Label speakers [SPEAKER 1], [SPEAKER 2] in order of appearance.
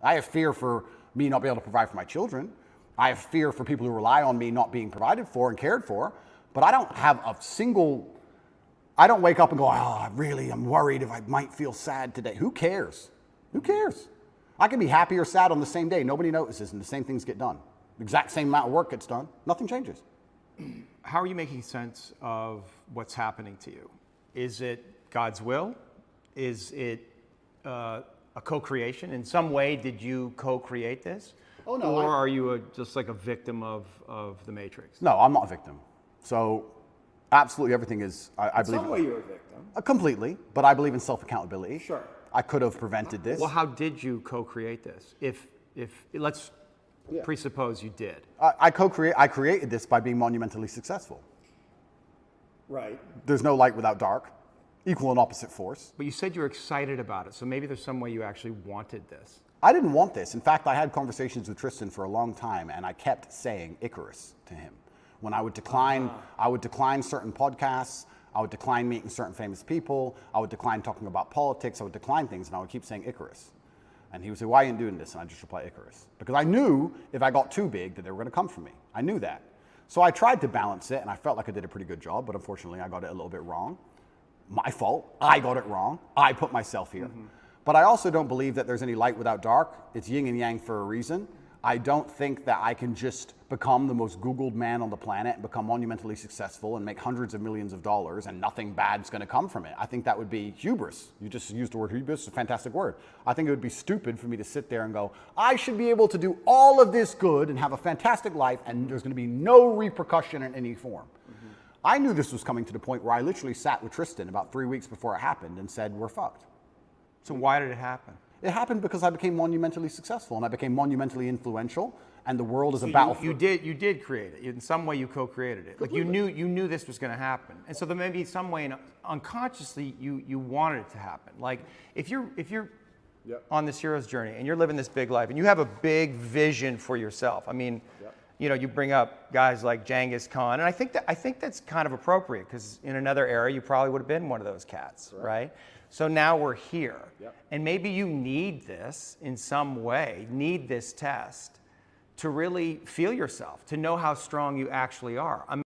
[SPEAKER 1] I have fear for me not being able to provide for my children. I have fear for people who rely on me not being provided for and cared for. But I don't have I don't wake up and go, I'm worried if I might feel sad today. Who cares? Who cares? I can be happy or sad on the same day. Nobody notices and the same things get done. The exact same amount of work gets done. Nothing changes.
[SPEAKER 2] How are you making sense of what's happening to you? Is it God's will? Is it a co-creation? In some way, did you co-create this?
[SPEAKER 1] Oh, no.
[SPEAKER 2] Or are you just like a victim of the Matrix?
[SPEAKER 1] No, I'm not a victim. So absolutely everything is, I believe.
[SPEAKER 3] In some way you're a victim.
[SPEAKER 1] Completely, but I believe in self-accountability.
[SPEAKER 3] Sure.
[SPEAKER 1] I could have prevented this.
[SPEAKER 2] Well, how did you co-create this? If let's presuppose you did.
[SPEAKER 1] I created this by being monumentally successful.
[SPEAKER 3] Right.
[SPEAKER 1] There's no light without dark. Equal and opposite force.
[SPEAKER 2] But you said you were excited about it, so maybe there's some way you actually wanted this.
[SPEAKER 1] I didn't want this. In fact, I had conversations with Tristan for a long time, and I kept saying Icarus to him. When I would decline, certain podcasts. I would decline meeting certain famous people. I would decline talking about politics. I would decline things, and I would keep saying Icarus. And he would say, "Why are you doing this?" And I just reply, "Icarus." Because I knew if I got too big that they were going to come for me. I knew that. So I tried to balance it, and I felt like I did a pretty good job, but unfortunately I got it a little bit wrong. My fault. I got it wrong. I put myself here. Mm-hmm. But I also don't believe that there's any light without dark. It's yin and yang for a reason. I don't think that I can just become the most Googled man on the planet and become monumentally successful and make hundreds of millions of dollars and nothing bad's going to come from it. I think that would be hubris. You just used the word hubris, it's a fantastic word. I think it would be stupid for me to sit there and go, I should be able to do all of this good and have a fantastic life and there's going to be no repercussion in any form. Mm-hmm. I knew this was coming to the point where I literally sat with Tristan about 3 weeks before it happened and said, we're fucked.
[SPEAKER 2] So why did it happen?
[SPEAKER 1] It happened because I became monumentally successful and I became monumentally influential, and the world is a battlefield.
[SPEAKER 2] You did create it. In some way, you co-created it. Like you knew this was going to happen, and so there may be some way unconsciously you wanted it to happen. Like if you're on this hero's journey and you're living this big life and you have a big vision for yourself. I mean, you bring up guys like Genghis Khan, and I think that's kind of appropriate because in another era you probably would have been one of those cats, right? So now we're here, and maybe you need this in some way, need this test to really feel yourself, to know how strong you actually are.